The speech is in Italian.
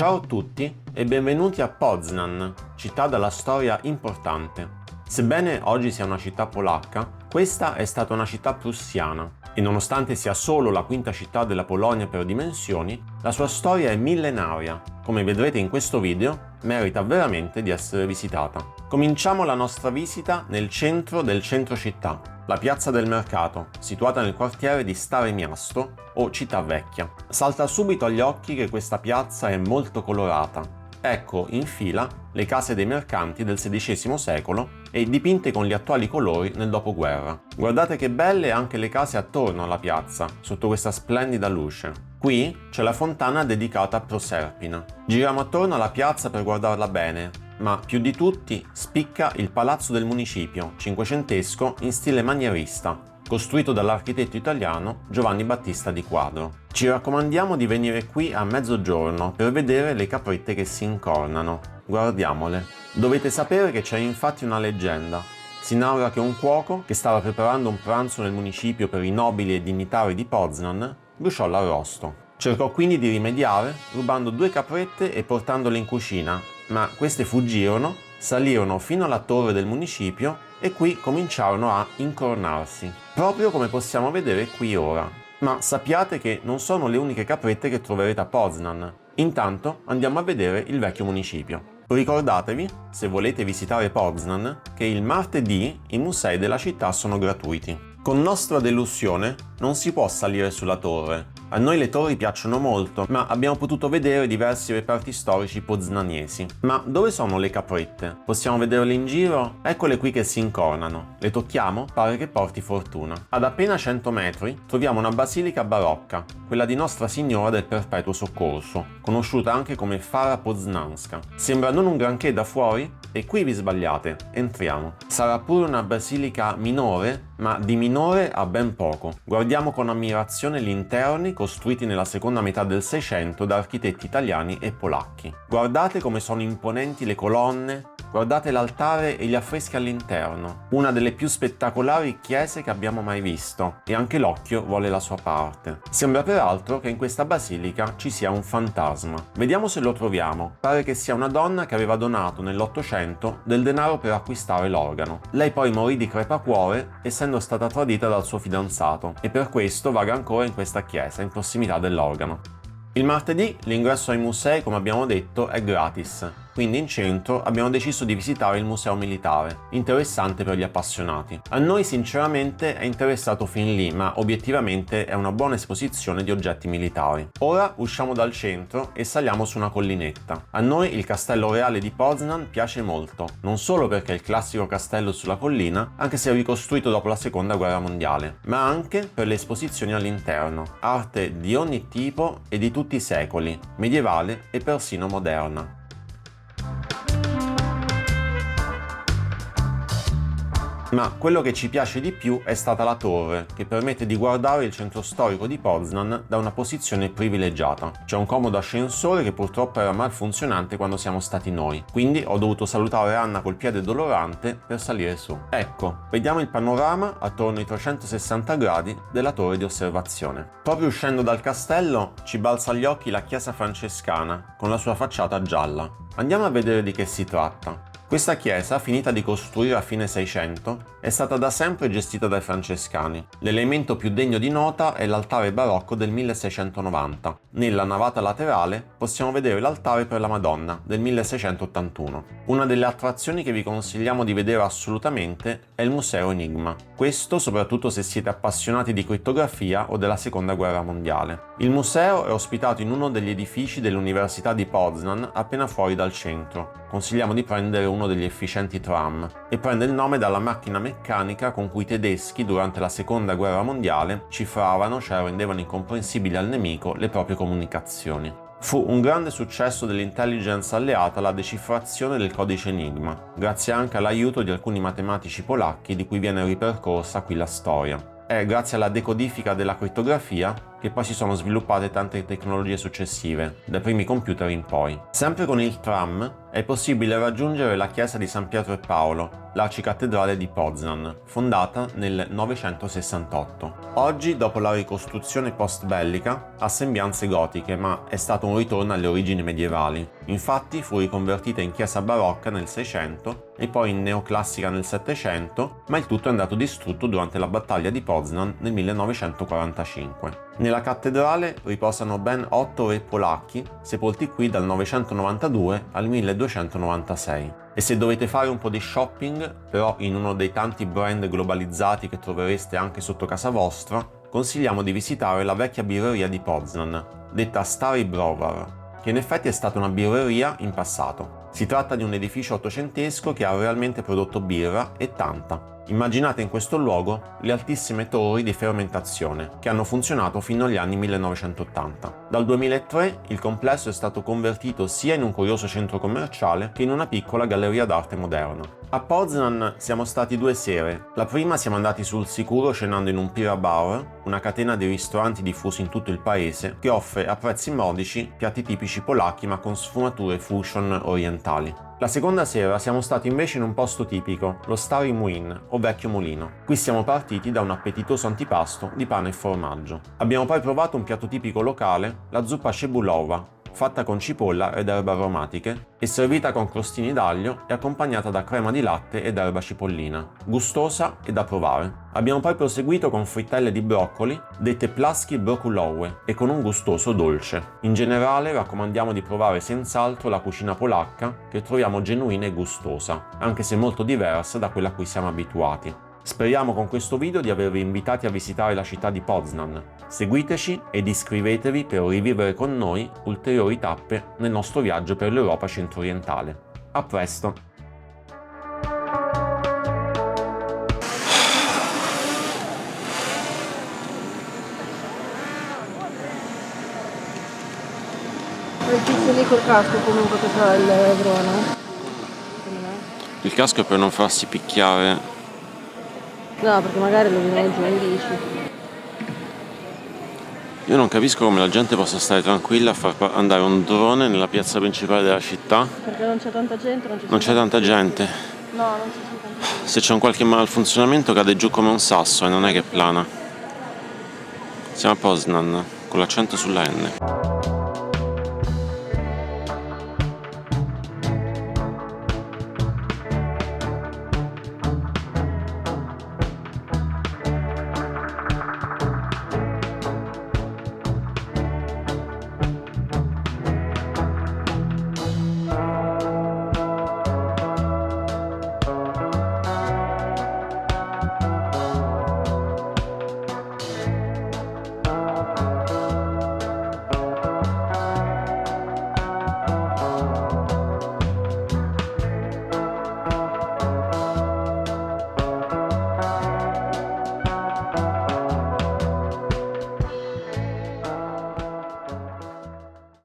Ciao a tutti e benvenuti a Poznań, città dalla storia importante. Sebbene oggi sia una città polacca, questa è stata una città prussiana e nonostante sia solo la quinta città della Polonia per dimensioni, la sua storia è millenaria. Come vedrete in questo video, merita veramente di essere visitata. Cominciamo la nostra visita nel centro del centro città, la piazza del mercato, situata nel quartiere di Stare Miasto o Città Vecchia. Salta subito agli occhi che questa piazza è molto colorata. Ecco in fila le case dei mercanti del XVI secolo e dipinte con gli attuali colori nel dopoguerra. Guardate che belle anche le case attorno alla piazza, sotto questa splendida luce. Qui c'è la fontana dedicata a Proserpina. Giriamo attorno alla piazza per guardarla bene, ma più di tutti spicca il Palazzo del Municipio, cinquecentesco in stile manierista, costruito dall'architetto italiano Giovanni Battista di Quadro. Ci raccomandiamo di venire qui a mezzogiorno per vedere le caprette che si incornano. Guardiamole. Dovete sapere che c'è infatti una leggenda. Si narra che un cuoco, che stava preparando un pranzo nel municipio per i nobili e dignitari di Poznań, bruciò l'arrosto. Cercò quindi di rimediare rubando 2 caprette e portandole in cucina, ma queste fuggirono, salirono fino alla torre del municipio e qui cominciarono a incornarsi, proprio come possiamo vedere qui ora. Ma sappiate che non sono le uniche caprette che troverete a Poznań. Intanto andiamo a vedere il vecchio municipio. Ricordatevi, se volete visitare Poznań, che il martedì i musei della città sono gratuiti. Con nostra delusione non si può salire sulla torre. A noi le torri piacciono molto, ma abbiamo potuto vedere diversi reperti storici poznaniesi. Ma dove sono le caprette? Possiamo vederle in giro? Eccole qui che si incornano. Le tocchiamo? Pare che porti fortuna. Ad appena 100 metri troviamo una basilica barocca, quella di Nostra Signora del Perpetuo Soccorso, conosciuta anche come Fara Poznańska. Sembra non un granché da fuori? E qui vi sbagliate, entriamo. Sarà pure una basilica minore, ma di minore a ben poco. Guardiamo con ammirazione gli interni costruiti nella seconda metà del Seicento da architetti italiani e polacchi. Guardate come sono imponenti le colonne, guardate l'altare e gli affreschi all'interno. Una delle più spettacolari chiese che abbiamo mai visto, e anche l'occhio vuole la sua parte. Sembra peraltro che in questa basilica ci sia un fantasma. Vediamo se lo troviamo. Pare che sia una donna che aveva donato nell'Ottocento del denaro per acquistare l'organo. Lei poi morì di crepacuore essendo stata tradita dal suo fidanzato e per questo vaga ancora in questa chiesa in prossimità dell'organo. Il martedì l'ingresso ai musei, come abbiamo detto, è gratis, quindi in centro abbiamo deciso di visitare il Museo Militare, interessante per gli appassionati. A noi sinceramente è interessato fin lì, ma obiettivamente è una buona esposizione di oggetti militari. Ora usciamo dal centro e saliamo su una collinetta. A noi il Castello Reale di Poznań piace molto, non solo perché è il classico castello sulla collina, anche se ricostruito dopo la Seconda Guerra Mondiale, ma anche per le esposizioni all'interno, arte di ogni tipo e di tutti i secoli, medievale e persino moderna. Ma quello che ci piace di più è stata la torre, che permette di guardare il centro storico di Poznań da una posizione privilegiata. C'è un comodo ascensore che purtroppo era malfunzionante quando siamo stati noi, quindi ho dovuto salutare Anna col piede dolorante per salire su. Ecco, vediamo il panorama attorno ai 360 gradi della torre di osservazione. Proprio uscendo dal castello ci balza agli occhi la chiesa francescana, con la sua facciata gialla. Andiamo a vedere di che si tratta. Questa chiesa, finita di costruire a fine Seicento, è stata da sempre gestita dai francescani. L'elemento più degno di nota è l'altare barocco del 1690. Nella navata laterale possiamo vedere l'altare per la Madonna del 1681. Una delle attrazioni che vi consigliamo di vedere assolutamente è il Museo Enigma. Questo soprattutto se siete appassionati di crittografia o della Seconda Guerra Mondiale. Il museo è ospitato in uno degli edifici dell'Università di Poznań appena fuori dal centro. Consigliamo di prendere uno degli efficienti tram e prende il nome dalla macchina meccanica con cui i tedeschi durante la Seconda Guerra Mondiale cifravano, cioè rendevano incomprensibili al nemico le proprie comunicazioni. Fu un grande successo dell'intelligence alleata la decifrazione del codice Enigma, grazie anche all'aiuto di alcuni matematici polacchi di cui viene ripercorsa qui la storia. È grazie alla decodifica della crittografia che poi si sono sviluppate tante tecnologie successive, dai primi computer in poi. Sempre con il tram è possibile raggiungere la chiesa di San Pietro e Paolo, l'arcicattedrale di Poznan, fondata nel 968. Oggi, dopo la ricostruzione post-bellica, ha sembianze gotiche, ma è stato un ritorno alle origini medievali. Infatti fu riconvertita in chiesa barocca nel 600 e poi in neoclassica nel 700, ma il tutto è andato distrutto durante la battaglia di Poznan nel 1945. Nella cattedrale riposano ben 8 re polacchi, sepolti qui dal 992 al 1296. E se dovete fare un po' di shopping, però in uno dei tanti brand globalizzati che trovereste anche sotto casa vostra, consigliamo di visitare la vecchia birreria di Poznan, detta Stary Browar, che in effetti è stata una birreria in passato. Si tratta di un edificio ottocentesco che ha realmente prodotto birra e tanta. Immaginate in questo luogo le altissime torri di fermentazione che hanno funzionato fino agli anni 1980. Dal 2003 il complesso è stato convertito sia in un curioso centro commerciale che in una piccola galleria d'arte moderna. A Poznan siamo stati 2 sere. La prima siamo andati sul sicuro cenando in un Pira Bar, una catena di ristoranti diffusi in tutto il paese che offre a prezzi modici piatti tipici polacchi ma con sfumature fusion orientali. La seconda sera siamo stati invece in un posto tipico, lo Stary Młyn, o Vecchio Mulino. Qui siamo partiti da un appetitoso antipasto di pane e formaggio. Abbiamo poi provato un piatto tipico locale, la zuppa cebulowa, fatta con cipolla ed erbe aromatiche e servita con crostini d'aglio e accompagnata da crema di latte ed erba cipollina, gustosa e da provare. Abbiamo poi proseguito con frittelle di broccoli, dette plaschi brokulowe, e con un gustoso dolce. In generale raccomandiamo di provare senz'altro la cucina polacca, che troviamo genuina e gustosa, anche se molto diversa da quella a cui siamo abituati. Speriamo con questo video di avervi invitati a visitare la città di Poznan. Seguiteci ed iscrivetevi per rivivere con noi ulteriori tappe nel nostro viaggio per l'Europa centro-orientale. A presto! Il tizio lì col casco comunque che fa il drone. Il casco è per non farsi picchiare. No, perché magari lo vedono giù in bici. Io non capisco come la gente possa stare tranquilla a far andare un drone nella piazza principale della città. Perché non c'è tanta gente, non c'è tanta gente. No, non c'è tanta gente. Se c'è un qualche malfunzionamento cade giù come un sasso e non è che plana. Siamo a Poznan, con l'accento sulla N.